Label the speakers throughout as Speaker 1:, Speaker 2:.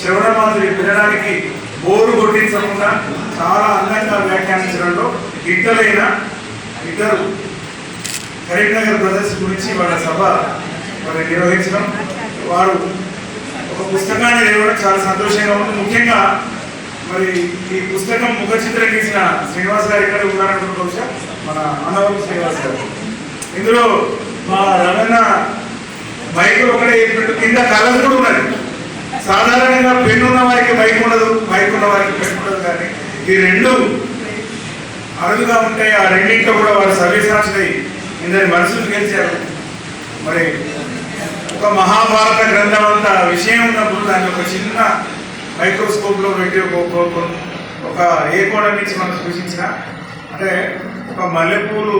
Speaker 1: శ్రవణమాధురి వినడానికి బోరు కొట్టించకుండా చాలా అందంగా వ్యాఖ్యానించడంలో ఇద్దరు కరీంనగర్ బ్రదర్స్ గురించి వాళ్ళ సభ మరి నిర్వహించడం, వారు ఒక పుస్తకాన్ని ఇవ్వడం చాలా సంతోషంగా ఉంది. ముఖ్యంగా మరి ఈ పుస్తకం ముఖ చిత్రం గీసిన శ్రీనివాస్ గారు ఇక్కడ ఉన్నారనుకుంటే బహుశా మన అన్నవరం శ్రీనివాస్ గారు. ఇందులో మా రమణ మైకులు ఒకటే చెప్పినట్టు కింద కలర్ కూడా ఉన్నది. సాధారణంగా పెన్ను ఉన్న వారికి మైక్ ఉండదు, మైక్ ఉన్న వారికి పెన్ను ఉండదు, కానీ ఈ రెండు అరుదుగా ఉంటాయి. ఆ రెండింటిలో కూడా వారు సర్వీసాక్షి ఇందరి మనసులు గెలిచారు. మరి ఒక మహాభారత గ్రంథం అంత విషయం ఉన్నప్పుడు దాన్ని ఒక చిన్న మైక్రోస్కోప్లో పెట్టి ఒక ఏ కోణ నుంచి మనం సూచించిన అంటే ఒక మల్లెపూలు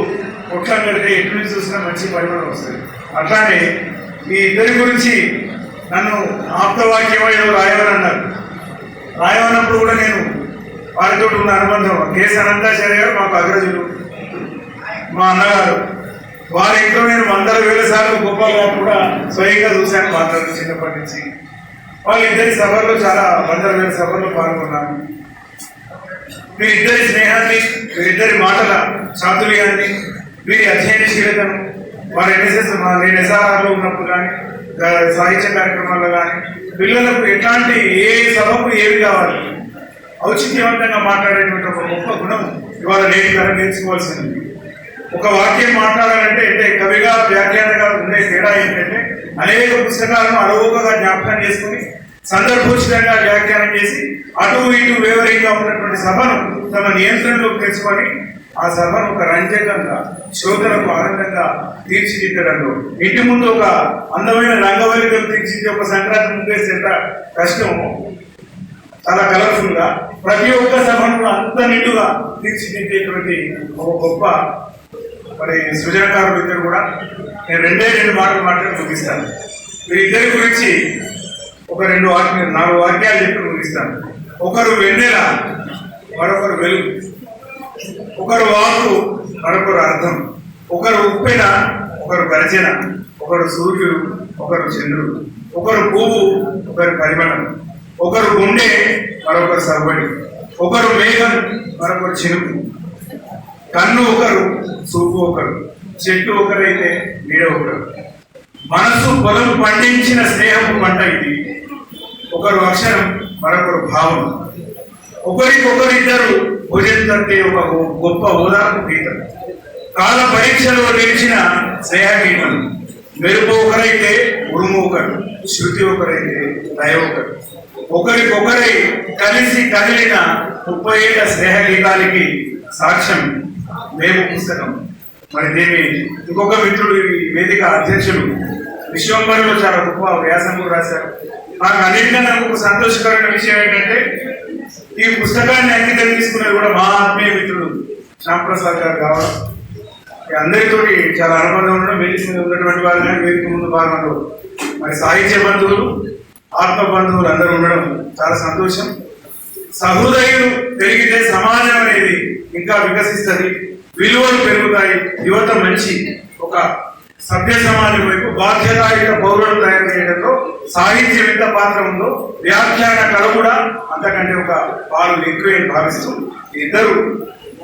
Speaker 1: పొట్లం కడితే ఎటు నుంచి చూసినా మంచి పరిమాణం వస్తుంది. అట్లానే ఈ ఇద్దరి గురించి నన్ను ఆప్తవాక్యం ఏదో రాయమని అన్నారు. రాయమన్నప్పుడు కూడా నేను వారితో ఉన్న అనుబంధం కేసు అనంతాచార్య గారు మాకు అగ్రజులు, మా అన్నగారు. వారి ఇంట్లో నేను 100,000 సార్లు గోపాల్ గారు కూడా స్వయంగా చూశాను మాట్లాడుతూ చిన్నప్పటి నుంచి. వాళ్ళిద్దరి సభల్లో చాలా 100,000 సభల్లో పాల్గొన్నాను. వీరిద్దరి స్నేహాన్ని, వీరిద్దరి మాటల చాతుర్యాన్ని, వీరి అధ్యయనశీలతను, వారి నేను ఎస్ఆర్ఆర్లో ఉన్నప్పుడు కానీ సాహిత్య కార్యక్రమాల్లో కానీ పిల్లలకు ఎట్లాంటి ఏ సభకు ఏవి కావాలి ఔచిత్యవంతంగా మాట్లాడేటువంటి ఒక గొప్ప గుణం ఇవాళ నేటి తరం నేర్చుకోవాల్సింది. ఒక వాక్యం మాట్లాడాలంటే అంటే కవిగా వ్యాఖ్యానగా ఉండే తేడా ఏంటంటే అనేక పుస్తకాలను అలవోకగా జ్ఞాపకం చేసుకుని సందర్భోచితంగా వ్యాఖ్యానం చేసి అటు ఇటు వేవరీగా ఉన్నటువంటి సభను తమ నియంత్రణలోకి తెచ్చుకొని ఆ సభను ఒక రంజకంగా శ్రోతలకు ఆనందంగా తీర్చిదిద్దడంలో ఇంటి ముందు ఒక అందమైన రంగవల్లితో తీర్చిదిద్దే ఒక సంక్రాంతి ముగ్గేసి ఎంత కష్టమో చాలా కలర్ఫుల్ గా ప్రతి ఒక్క సభను అంత నిండుగా తీర్చిదిద్దేటువంటి ఒక గొప్ప మరి సృజనకారులు ఇద్దరు కూడా. నేను 2 మాటలు మాట్లాడి ముగిస్తాను. వీరిద్దరి గురించి ఒక 4 వాక్యాలు చెప్పి ముగిస్తాను. ఒకరు వెన్నెల, మరొకరు వెలుగు. ఒకరు వాకు, మరొకరు అర్థం. ఒకరు ఉప్పెన, ఒకరు గర్జన. ఒకరు సూర్యుడు, ఒకరు చంద్రుడు. ఒకరు పువ్వు, ఒకరు పరిమళం. ఒకరు గుండె, మరొకరు సవ్వడి. ఒకరు మేఘం, మరొకరు చినుకు. కన్ను ఒకరు, చూపు ఒకరు. చెట్టు ఒకరైతే నీడ ఒకరు. మనసు పొలం పండించిన స్నేహము పంట ఇది. ఒకరు అక్షరం, మరొకరు భావం. ఒకరికొకరిద్దరు భుజంతంటే ఒక గొప్ప ఓదార్పు గీతం. కాల పరీక్షలో నిలిచిన స్నేహగీతం. మెరుపు ఒకరైతే ఉరుము ఒకరు, శృతి ఒకరైతే లయ ఒకరు. ఒకరికొకరై కలిసి కదిలిన 30 ఏళ్ల స్నేహగీతానికి సాక్ష్యం మేము పుస్తకం. మరి దీన్ని ఇంకొక మిత్రుడు ఈ వేదిక అధ్యక్షులు విశ్వంబరులో చాలా గొప్ప వ్యాసం కూడా రాశారు. నాకు అన్నింటికన్నా ఒక సంతోషకరమైన విషయం ఏంటంటే ఈ పుస్తకాన్ని అంకితం తీసుకున్నది కూడా మా ఆత్మీయ మిత్రుడు శ్యాంప్రసాద్ గారు కావడం. అందరితోటి చాలా అనుబంధం ఉండడం, వేదిక మీద ఉన్నటువంటి వారు కానీ వేదిక ముందు భాగంలో మరి సాహిత్య బంధువులు, ఆత్మ బంధువులు అందరూ ఉండడం చాలా సంతోషం. సహృదయులు పెరిగితే సమాజం అనేది ఇంకా వికసిస్తుంది, విలువలు పెరుగుతాయి, యువత మంచి ఒక సభ్య సమాజం వైపు బాధ్యతాయుత పౌరులను తయారు చేయడంలో సాహిత్యం ఎంత పాత్ర ఉందో వ్యాఖ్యాన కళ కూడా అంతకంటే ఒక పాలు ఎక్కువ భావిస్తూ ఇద్దరు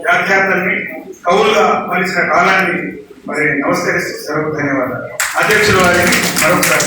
Speaker 1: వ్యాఖ్యాతల్ని కవులుగా మలిచిన కాలాన్ని మరి నమస్కరిస్తూ సెలవు. ధన్యవాదాలు. అధ్యక్షుల వారిని మరొకసారి